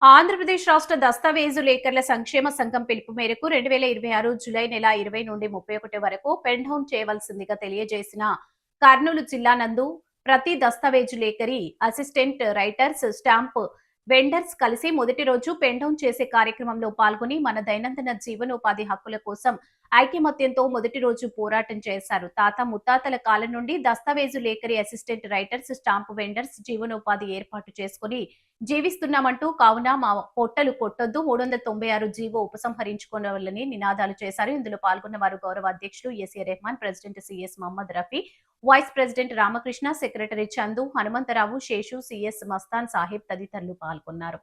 ఆంధ్రప్రదేశ్ రాష్ట్ర దస్తావేజు లేఖర్ల సంక్షేమ సంఘం పిలుపు మేరకు 2026 జులై నెల 20 నుండి 31 వరకు పెన్ డౌన్ చేయవలసిందిగా తెలియజేసిన కర్నూలు జిల్లా నందు ప్రతి దస్తావేజు లేఖరి, అసిస్టెంట్ రైటర్స్, స్టాంప్ వెండర్స్ కలిసి మొదటి రోజు పెన్ డౌన్ చేసే కార్యక్రమంలో పాల్గొని మన దైనందిన జీవనోపాధి హక్కుల కోసం ఐకమత్యంతో మొదటి రోజు పోరాటం చేశారు. తాత ముత్తాతల కాలం నుండి దస్తావేజు లేఖరి, అసిస్టెంట్ రైటర్స్, స్టాంప్ వెండర్స్ జీవనోపాధి ఏర్పాటు చేసుకుని జీవిస్తున్నామంటూ కావున మా పొట్టలు కొట్టొద్దు, 396 జీవో ఉపసంహరించుకోవాలని నినాదాలు చేశారు. ఇందులో పాల్గొన్న వారు గౌరవ అధ్యక్షులు AC Rahman, president CS Mohammed Rafi, vice president Ramakrishna, secretary Chandu, Hanumantharao, Seshu, CS Mastan Sahib తదితరులు పాల్గొన్నారు.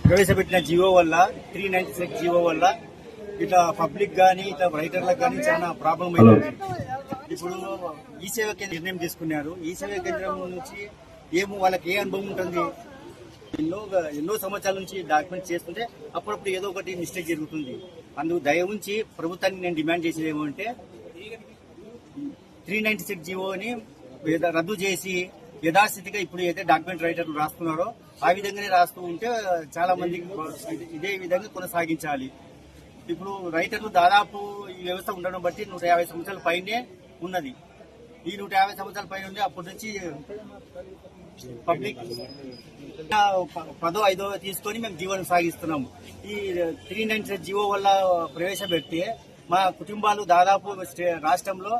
ప్రవేశపెట్టిన జీవో వల్ల 396 జీవో వల్ల ఇట్లా పబ్లిక్ గానీ ఇట్లా రైటర్లకు గానీ చాలా ప్రాబ్లం అయింది. ఇప్పుడు ఈ సేవా కేంద్రం నిర్ణయం తీసుకున్నారు. ఈ సేవా కేంద్రం నుంచి వాళ్ళకి ఏ అనుభవం ఉంటుంది? ఎన్నో సంవత్సరాల నుంచి డాక్యుమెంట్ చేస్తుంటే అప్పుడప్పుడు ఏదో ఒకటి మిస్టేక్ జరుగుతుంది. అందుకు దయ ఉంచి ప్రభుత్వాన్ని నేను డిమాండ్ చేసేది ఏమంటే 396 జీవోని రద్దు చేసి యథాస్థితిగా ఇప్పుడు ఏదైతే డాక్యుమెంట్ రైటర్లు రాస్తున్నారో ఆ విధంగానే రాస్తూ ఉంటే చాలా మందికి ఇదే విధంగా కొనసాగించాలి. ఇప్పుడు రైటర్లు దాదాపు ఈ వ్యవస్థ ఉండడం బట్టి 150 సంవత్సరాల పైనే ఉన్నది. ఈ 150 సంవత్సరాల పైన ఉండి అప్పటి నుంచి పబ్లిక్ 10వ 5వ తీసుకొని మేము జీవనం సాగిస్తున్నాము. ఈ 396 జీవో వల్ల ప్రవేశపెడితే మా కుటుంబాలు దాదాపు రాష్ట్రంలో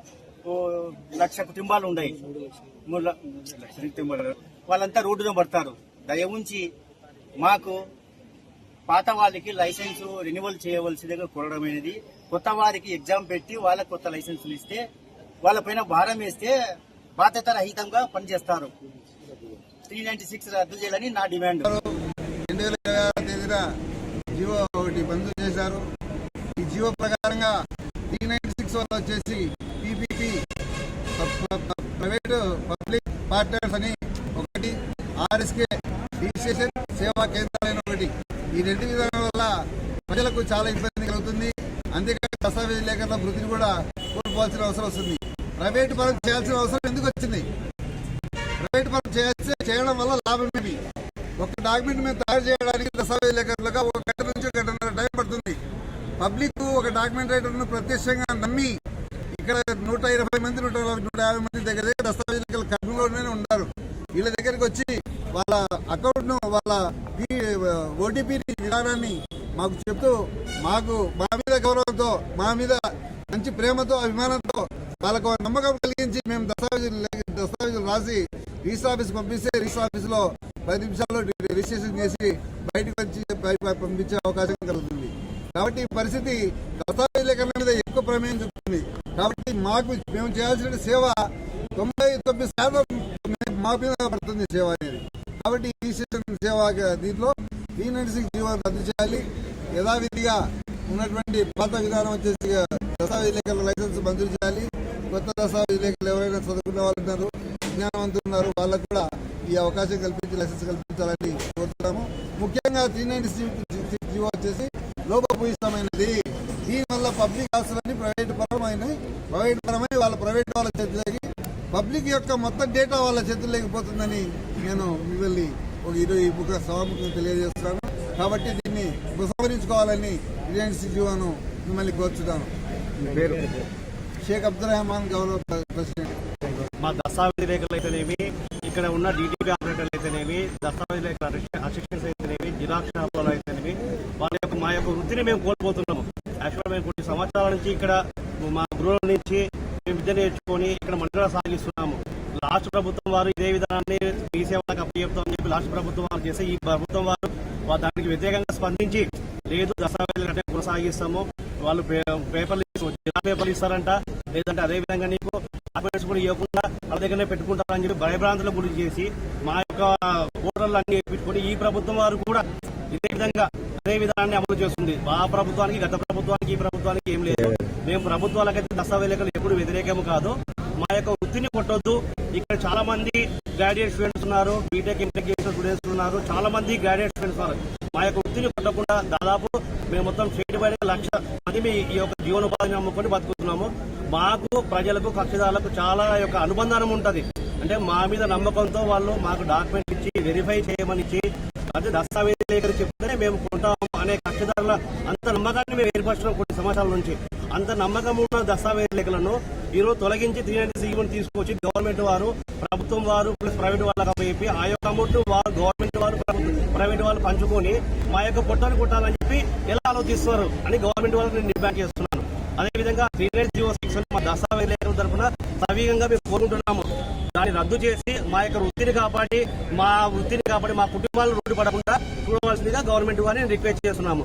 1,00,000 కుటుంబాలు ఉన్నాయి. 3 లక్షల కుటుంబాలు వాళ్ళంతా రోడ్డున పడతారు. దయ ఉంచి మాకు పాత వాళ్ళకి లైసెన్స్ రెన్యువల్ చేయవలసిందిగా కోరడమైనది. కొత్త వారికి ఎగ్జామ్ పెట్టి వాళ్ళకి కొత్త లైసెన్సులు ఇస్తే వాళ్ళపైన భారం వేస్తే బాధ్యత రహితంగా పనిచేస్తారు. 396 రద్దు చేయాలని నా డిమాండ్. 2026 తేదీన జీవో ఒకటి మంజూరు చేశారు. ఈ జీవో ప్రకారంగా 396 వల్ల వచ్చేసి పీపీపీ ప్రైవేటు పబ్లిక్ పార్ట్నర్స్ అని ఒకటి, ఆర్ఎస్కే రిజిస్ట్రేషన్ సేవా కేంద్రాలైన ఒకటి. ఈ రెండు విధానాల వల్ల ప్రజలకు చాలా ఇబ్బంది కలుగుతుంది. అంతేకాక దస్తావేజీ లేఖల వృత్తిని కూడా కోల్పోవాల్సిన అవసరం వస్తుంది. ప్రైవేటు పరం చేయాల్సిన అవసరం ఎందుకు వచ్చింది? ప్రైవేటు పరం చేయడం వల్ల లాభమేమి? ఒక డాక్యుమెంట్ మేము తయారు చేయడానికి దస్తావేజీ లేఖలుగా 1 గంట నుంచి 1 గంటన్నర టైం పడుతుంది. పబ్లిక్ ఒక డాక్యుమెంట్ రైటర్ను ప్రత్యక్షంగా నమ్మి ఇక్కడ 120 మంది 150 మంది దగ్గర దస్తావేజీ లేఖలు కర్నూలులోనే ఉన్నారు. వీళ్ళ దగ్గరికి వచ్చి వాళ్ళ అకౌంట్ ను వాళ్ళ ఓటీపీ విధానాన్ని మాకు చెప్తూ మా మీద గౌరవంతో, మా మీద మంచి ప్రేమతో, అభిమానంతో వాళ్ళకు నమ్మకం కలిగించి మేము దస్తావేజులు రాసి రిజిస్టర్ ఆఫీస్ పంపిస్తే రిజిస్టర్ ఆఫీస్ లో 10 నిమిషాల్లో రిజిస్ట్రేషన్ చేసి బయటకు వచ్చి పంపించే అవకాశం కలుగుతుంది. కాబట్టి ఈ పరిస్థితి దస్తావేజీ లేఖల మీద ఎక్కువ ప్రమేయం చూపుతుంది. కాబట్టి మేము చేయాల్సిన సేవ 99% మా మీద పడుతుంది సేవ అనేది. కాబట్టి ఈ సేవ దీంట్లో 396 జీవో రద్దు చేయాలి. యథావిధిగా ఉన్నటువంటి పాత విధానం వచ్చేసి దస్తావేజీ లేఖల లైసెన్స్ మంజూరు చేయాలి. కొత్త దస్తావేజీ లేఖలు ఎవరైనా చదువుకున్న వాళ్ళు ఉన్నారు, విజ్ఞానవంతులు ఉన్నారు, వాళ్ళకు కూడా ఈ అవకాశం కల్పించి లైసెన్స్ కల్పించాలని కోరుతున్నాము. ముఖ్యంగా 396 జీవో వచ్చేసి లోపభూయిష్టమైనది. దీనివల్ల పబ్లిక్ ఆస్తులన్నీ ప్రైవేట్ పరమై వాళ్ళ ప్రైవేట్ వాళ్ళ చేతులకి, పబ్లిక్ యొక్క మొత్తం డేటా వాళ్ళ చేతుల్లోకి పోతుందని నేను మిమ్మల్ని ఒక సభాముఖంగా తెలియజేస్తున్నాను. కాబట్టి దీన్ని ఉపసంహరించుకోవాలని 396 జీవోను మిమ్మల్ని కోరుచున్నాను. షేక్ అబ్దుల్ రెహమాన్, గౌరవ ప్రెసిడెంట్. మా దస్తావేజీ లేఖలు అయితేనేమి, ఇక్కడ ఉన్న డీటీపీ ఆపరేటర్లు అయితేనేమి, దస్తావేజీ లేఖల అసిస్టెంట్స్ అయితేనేమి, జిరాక్స్ షాపులు అయితేనేమి, మా యొక్క వృత్తిని మేము కోల్పోతున్నాము. యాక్చువల్గా మేము కొన్ని సంవత్సరాల నుంచి ఇక్కడ మా గృహం నుంచి మేము విద్య నేర్చుకొని ఇక్కడ మండల సాగిస్తున్నాము. రాష్ట్ర ప్రభుత్వం వారు ఇదే విధానాన్ని మీ సేవలకు అప్పచెప్తామని చెప్పి రాష్ట్ర ప్రభుత్వం వారు చేస్తే ఈ ప్రభుత్వం వారు దానికి వ్యతిరేకంగా స్పందించి లేదు దస్తావేజులు అంటే కొనసాగిస్తాము, వాళ్ళు పేపర్లు ఇస్తారంట, లేదంటే అదే విధంగా నీకు డాక్యుమెంట్స్ కూడా ఇవ్వకుండా వాళ్ళ దగ్గరనే పెట్టుకుంటారని చెప్పి భయభ్రాంతులకు గురి చేసి మా యొక్క ఓటర్లు అన్ని పెట్టుకుని ఈ ప్రభుత్వం వారు కూడా ఇదే విధంగా అదే విధానాన్ని అమలు చేస్తుంది. ఆ ప్రభుత్వానికి గత ప్రభుత్వానికి ఈ ప్రభుత్వానికి ఏం లేదు. మేము ప్రభుత్వాలకైతే దస్తావేజులు ఎప్పుడు వ్యతిరేకము కాదు. మా యొక్క వృత్తిని కొట్టొద్దు. ఇక్కడ చాలా మంది గ్రాడ్యుయేట్ స్టూడెంట్స్ ఉన్నారు, బీటెక్ ఎంటెక్ చేసిన స్టూడెంట్స్ ఉన్నారు, చాలా మంది గ్రాడ్యుయేట్ స్టూడెంట్స్ ఉన్నారు. మా యొక్క వృత్తిని కొట్టకుండా దాదాపు మేము మొత్తం స్టేట్ వైడ్ 1,00,000 మంది ఈ యొక్క జీవనోపాధిని నమ్ముకొని బతుకుతున్నాము. మాకు ప్రజలకు కక్షదారులకు చాలా యొక్క అనుబంధం ఉంటది. అంటే మా మీద నమ్మకంతో వాళ్ళు మాకు డాక్యుమెంట్ ఇచ్చి వెరిఫై చేయమని ఇచ్చి అదే దస్తావేజీ లేఖలు చెప్తేనే మేము కొంటాము అనే కక్షదారుల అంత నమ్మకాన్ని మేము ఏర్పరచడం కొన్ని సంవత్సరాల నుంచి. అంత నమ్మకం ఉన్న దస్తావేజీ లేఖలను ఈరోజు తొలగించి 390 తీసుకొచ్చి గవర్నమెంట్ వారు ప్రభుత్వం వారు ప్లస్ ప్రైవేట్ వాళ్ళకి చెప్పి ఆ యొక్క అమౌంట్ వారు గవర్నమెంట్ వారు ప్రైవేట్ వాళ్ళు పంచుకొని మా యొక్క పొట్టాన్ని కొట్టాలని చెప్పి ఎలా ఆలోచిస్తున్నారు అని గవర్నమెంట్ వాళ్ళకి నేను డిమాండ్ చేస్తున్నాను. అదేవిధంగా 390 మా దస్తావేజీ లేఖల తరఫున సవికంగా మేము కోరుకుంటున్నాము. దాన్ని రద్దు చేసి మా యొక్క వృత్తిని కాపాడి మా కుటుంబాలు రోడ్డు పడకుండా చూడవలసిందిగా గవర్నమెంట్ వారిని రిక్వెస్ట్ చేస్తున్నాము.